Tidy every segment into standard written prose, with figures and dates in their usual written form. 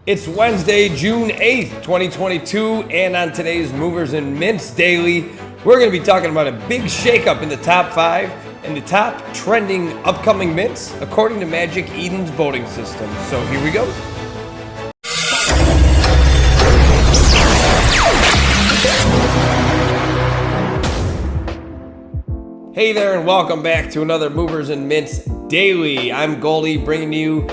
It's Wednesday, June 8th, 2022, and on today's Movers and Mints Daily, we're going to be talking about a big shakeup in the top 5 and the top trending upcoming mints according to Magic Eden's voting system. So here we go. Hey there, and welcome back to another Movers and Mints Daily. I'm Goldie, bringing you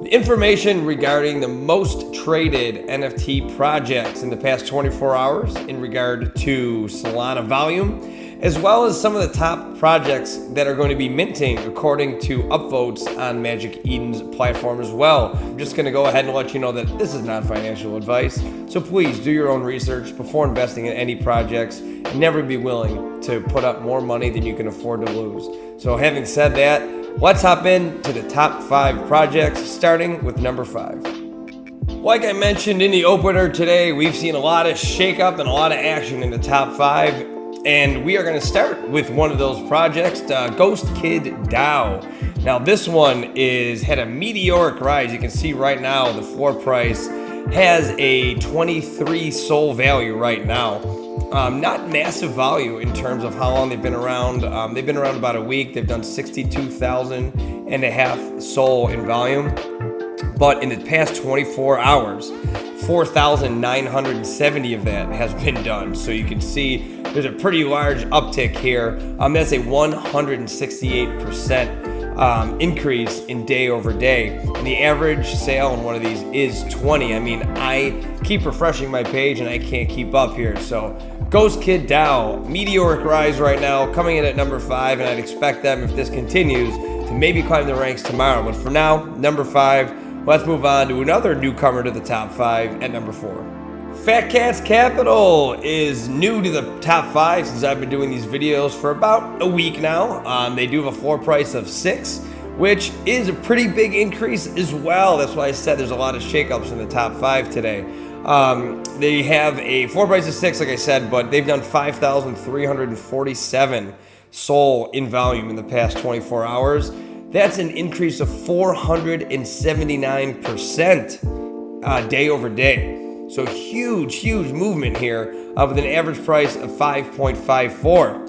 information regarding the most traded NFT projects in the past 24 hours in regard to Solana volume, as well as some of the top projects that are going to be minting according to upvotes on Magic Eden's platform as well. I'm just going to go ahead and let you know that this is not financial advice, so please do your own research before investing in any projects and never be willing to put up more money than you can afford to lose. So having said that, let's hop into the top 5 projects, starting with number 5. Like I mentioned in the opener today, we've seen a lot of shakeup and a lot of action in the top 5, and we are going to start with one of those projects, GhostKidDAO. Now this one had a meteoric rise. You can see right now the floor price has a 23 SOL value right now. Not massive value in terms of how long they've been around. They've been around about a week. They've done 62,500 SOL in volume. But in the past 24 hours, 4,970 of that has been done. So you can see there's a pretty large uptick here. That's a 168% increase in day over day. And the average sale on one of these is 20. I mean, I keep refreshing my page and I can't keep up here. So GhostKidDAO, meteoric rise right now, coming in at number 5, and I'd expect them, if this continues, to maybe climb the ranks tomorrow. But for now, number 5. Let's move on to another newcomer to the top 5 at number 4. FatCats Capital is new to the top 5 since I've been doing these videos for about a week now. They do have a floor price of 6, which is a pretty big increase as well. That's why I said there's a lot of shakeups in the top 5 today. They have a floor price of 6, like I said, but they've done 5,347 SOL in volume in the past 24 hours. That's an increase of 479% day over day. So huge movement here with an average price of 5.54.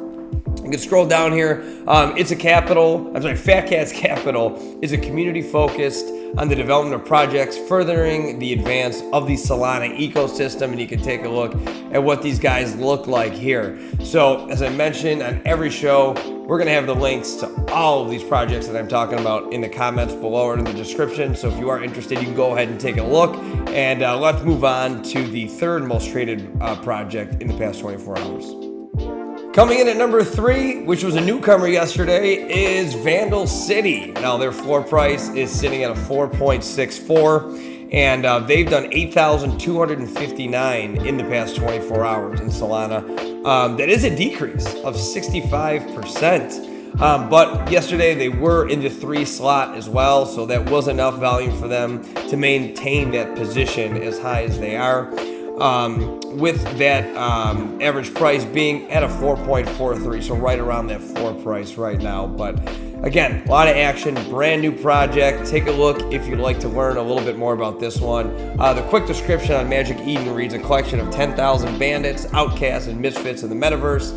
You can scroll down here. FatCats Capital is a community focused on the development of projects furthering the advance of the Solana ecosystem, and you can take a look at what these guys look like here. So as I mentioned on every show, we're going to have the links to all of these projects that I'm talking about in the comments below or in the description. So if you are interested, you can go ahead and take a look. And let's move on to the third most traded project in the past 24 hours. Coming in at number 3, which was a newcomer yesterday, is Vandal City. Now their floor price is sitting at a 4.64, and they've done 8,259 in the past 24 hours in Solana. That is a decrease of 65%. But yesterday they were in the 3 slot as well, so that was enough volume for them to maintain that position as high as they are. With that average price being at a 4.43, so right around that floor price right now. But again, a lot of action, brand new project. Take a look if you'd like to learn a little bit more about this one. The quick description on Magic Eden reads: a collection of 10,000 bandits, outcasts, and misfits in the metaverse.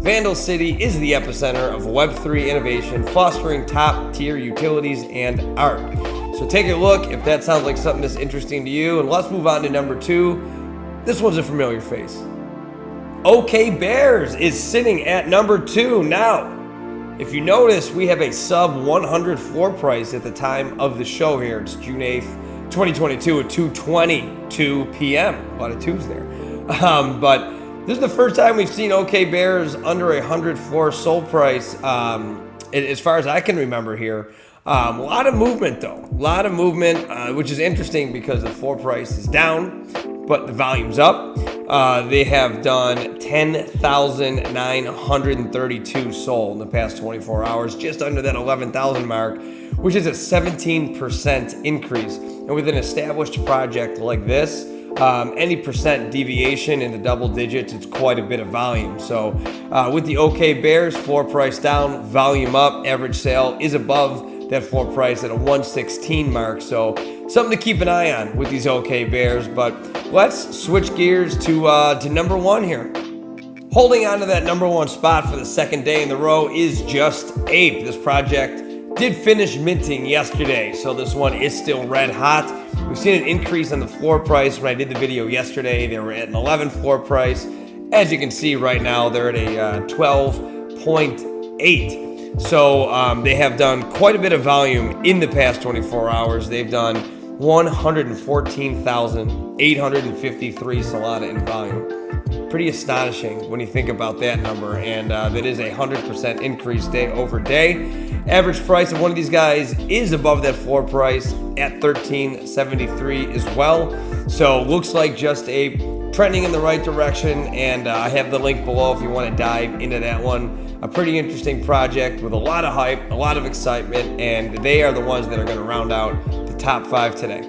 Vandal City is the epicenter of Web3 innovation, fostering top-tier utilities and art. So take a look if that sounds like something that's interesting to you. And let's move on to number 2. This one's a familiar face. OK Bears is sitting at number 2. Now, if you notice, we have a sub 100 floor price at the time of the show here. It's June 8th, 2022 at 2:22 p.m. A lot of 2s there. But this is the first time we've seen OK Bears under a 100 floor SOL price as far as I can remember here. A lot of movement though. A lot of movement, which is interesting because the floor price is down, but the volume's up. They have done 10,932 SOL in the past 24 hours, just under that 11,000 mark, which is a 17% increase. And with an established project like this, any percent deviation in the double digits, it's quite a bit of volume. So with the OK Bears, floor price down, volume up, average sale is above that floor price at a 116 mark. So something to keep an eye on with these OK Bears. But let's switch gears to number one here. Holding on to that number one spot for the second day in the row is Just Ape. This project did finish minting yesterday, so this one is still red hot. We've seen an increase on the floor price. When I did the video yesterday, they were at an 11 floor price. As you can see right now, they're at a 12.8. So they have done quite a bit of volume in the past 24 hours. They've done 114,853 Solana in volume. Pretty astonishing when you think about that number, and that is a 100% increase day over day. Average price of one of these guys is above that floor price at $13.73 as well. So looks like Just Ape trending in the right direction, and I have the link below if you want to dive into that one. A pretty interesting project with a lot of hype, a lot of excitement, and they are the ones that are going to round out the top 5 today.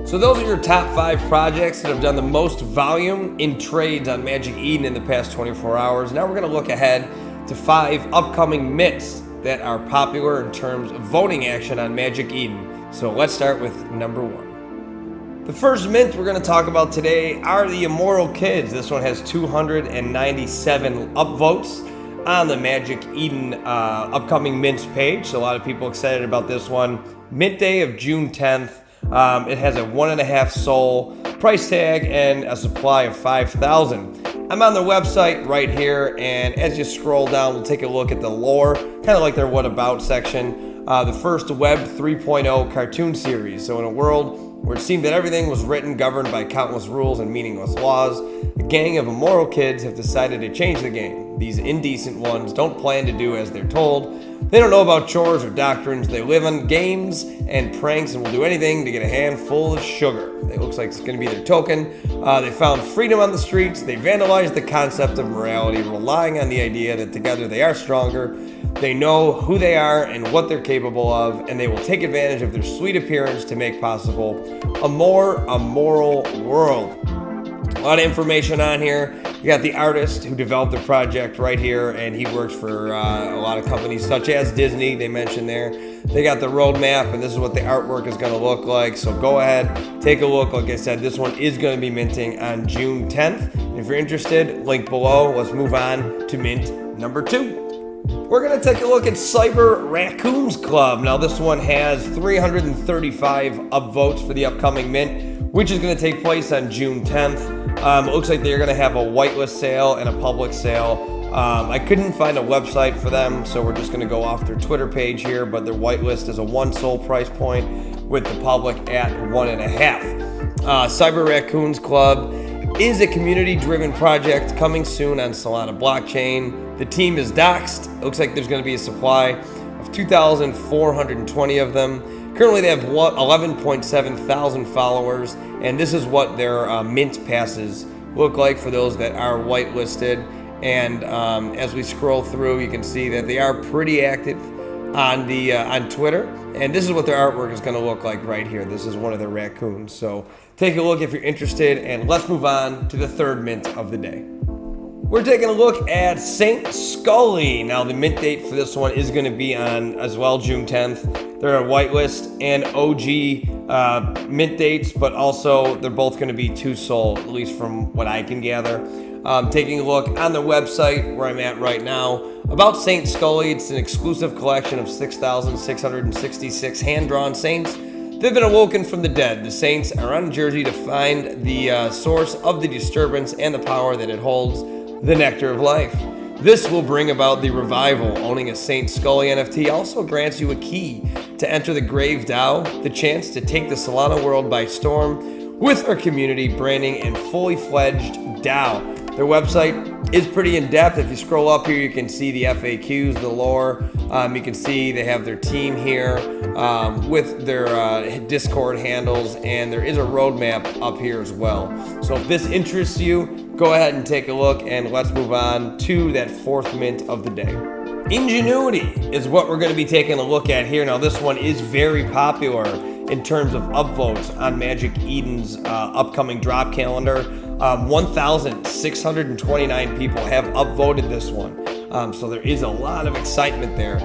So those are your top 5 projects that have done the most volume in trades on Magic Eden in the past 24 hours. Now we're going to look ahead to 5 upcoming mints that are popular in terms of voting action on Magic Eden. So let's start with number 1. The first mint we're going to talk about today are the Immoral Kids. This one has 297 upvotes on the Magic Eden upcoming mints page. So a lot of people excited about this one. Mint day of June 10th. It has a 1.5 SOL price tag and a supply of 5,000. I'm on their website right here, and as you scroll down, we'll take a look at the lore, kind of like their what about section. The first Web 3.0 cartoon series. So in a world where it seemed that everything was written, governed by countless rules and meaningless laws, a gang of immoral kids have decided to change the game. These indecent ones don't plan to do as they're told. They don't know about chores or doctrines. They live on games and pranks and will do anything to get a handful of sugar. It looks like it's going to be their token. They found freedom on the streets. They vandalized the concept of morality, relying on the idea that together they are stronger. They know who they are and what they're capable of, and they will take advantage of their sweet appearance to make possible a more immoral world. A lot of information on here. You got the artist who developed the project right here, and he works for a lot of companies such as Disney, they mentioned there. They got the roadmap, and this is what the artwork is going to look like. So go ahead, take a look. Like I said, this one is going to be minting on June 10th. And if you're interested, link below. Let's move on to mint number 2. We're going to take a look at Cyber Raccoons Club. Now this one has 335 upvotes for the upcoming mint, which is going to take place on June 10th. It looks like they're going to have a whitelist sale and a public sale. I couldn't find a website for them, so we're just going to go off their Twitter page here, but their whitelist is a 1 SOL price point with the public at 1.5. Cyber Raccoons Club is a community-driven project coming soon on Solana blockchain. The team is doxed. It looks like there's going to be a supply of 2,420 of them. Currently, they have 11.7 thousand followers, and this is what their mint passes look like for those that are whitelisted. And as we scroll through, you can see that they are pretty active on Twitter. And this is what their artwork is going to look like right here. This is one of their raccoons. So take a look if you're interested, and let's move on to the third mint of the day. We're taking a look at Saint Skully. Now the mint date for this one is going to be on as well June 10th. They're a whitelist and OG mint dates, but also they're both going to be 2 SOL, at least from what I can gather. Taking a look on their website where I'm at right now about Saint Skully. It's an exclusive collection of 6,666 hand-drawn saints. They've been awoken from the dead. The saints are on a journey to find the source of the disturbance and the power that it holds, the nectar of life. This will bring about the revival. Owning a Saint Skully NFT also grants you a key to enter the Grave DAO, the chance to take the Solana world by storm with our community branding and fully fledged DAO. Their website is pretty in-depth. If you scroll up here, you can see the FAQs, the lore. You can see they have their team here with their Discord handles, and there is a roadmap up here as well. So if this interests you, go ahead and take a look, and let's move on to that fourth mint of the day. Ingenuity is what we're going to be taking a look at here. Now this one is very popular in terms of upvotes on Magic Eden's upcoming drop calendar. 1,629 people have upvoted this one. So there is a lot of excitement there.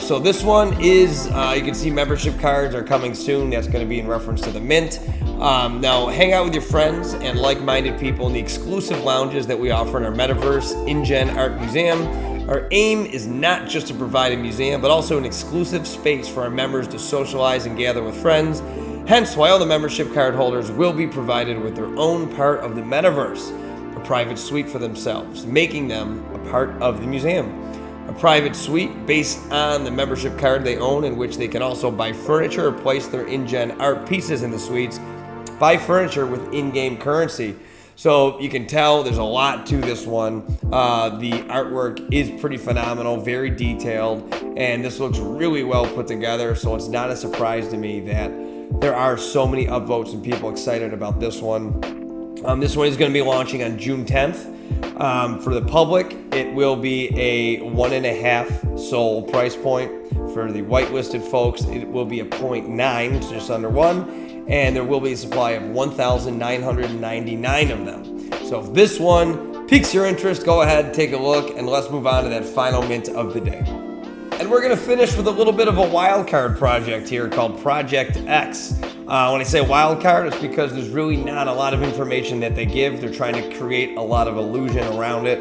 So this one is, you can see membership cards are coming soon. That's going to be in reference to the mint. Now, hang out with your friends and like-minded people in the exclusive lounges that we offer in our metaverse, InGen Art Museum. Our aim is not just to provide a museum, but also an exclusive space for our members to socialize and gather with friends. Hence why all the membership card holders will be provided with their own part of the metaverse, a private suite for themselves, making them a part of the museum. A private suite based on the membership card they own, in which they can also buy furniture or place their InGen art pieces in the suites, buy furniture with in-game currency. So you can tell there's a lot to this one. The artwork is pretty phenomenal, very detailed, and this looks really well put together. So it's not a surprise to me that there are so many upvotes and people excited about this one. This one is going to be launching on June 10th. For the public, it will be a 1.5 SOL price point. For the whitelisted folks, it will be a 0.9, so just under 1. And there will be a supply of 1,999 of them. So if this one piques your interest, go ahead, take a look, and let's move on to that final mint of the day. And we're going to finish with a little bit of a wildcard project here called Project X. When I say wildcard, it's because there's really not a lot of information that they give. They're trying to create a lot of illusion around it.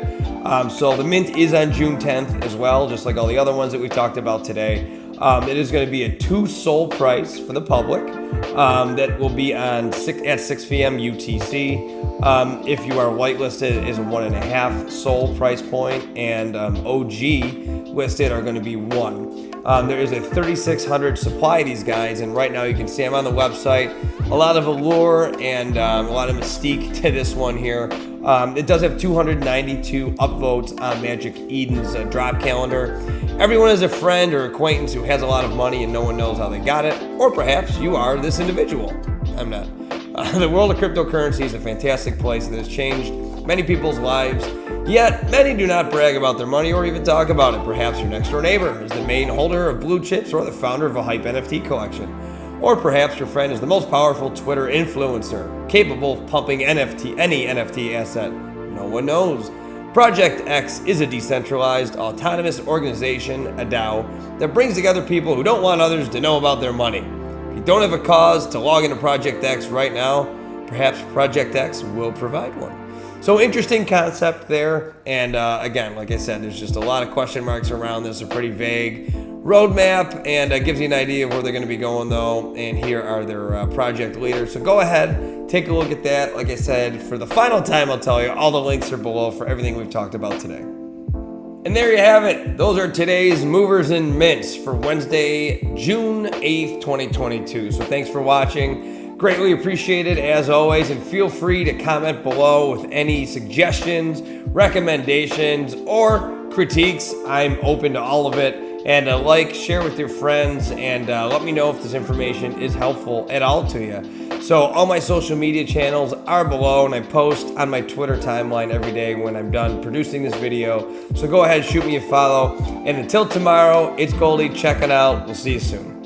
So the mint is on June 10th as well, just like all the other ones that we talked about today. It is going to be a 2 SOL price for the public. That will be at 6 p.m. UTC. If you are whitelisted, it is a 1.5 SOL price point, and OG listed are going to be 1. There is a 3,600 supply of these guys, and right now you can see them on the website. A lot of allure and a lot of mystique to this one here. It does have 292 upvotes on Magic Eden's drop calendar. Everyone has a friend or acquaintance who has a lot of money and no one knows how they got it, or perhaps you are this individual. I'm not. The world of cryptocurrency is a fantastic place that has changed many people's lives, yet many do not brag about their money or even talk about it. Perhaps your next door neighbor is the main holder of blue chips or the founder of a hype NFT collection. Or perhaps your friend is the most powerful Twitter influencer, capable of pumping any NFT asset. No one knows. Project X is a decentralized, autonomous organization, a DAO, that brings together people who don't want others to know about their money. If you don't have a cause to log into Project X right now, perhaps Project X will provide one. So interesting concept there. And again, like I said, there's just a lot of question marks around this. They're pretty vague. Roadmap, and gives you an idea of where they're going to be going though. And here are their project leaders. So go ahead, take a look at that. Like I said, for the final time, I'll tell you, all the links are below for everything we've talked about today. And there you have it. Those are today's movers and mints for Wednesday, June 8th, 2022. So thanks for watching. Greatly appreciated as always, and feel free to comment below with any suggestions, recommendations, or critiques. I'm open to all of it. And share with your friends, and let me know if this information is helpful at all to you. So all my social media channels are below, and I post on my Twitter timeline every day when I'm done producing this video. So go ahead, shoot me a follow. And until tomorrow, it's Goldie checking out. We'll see you soon.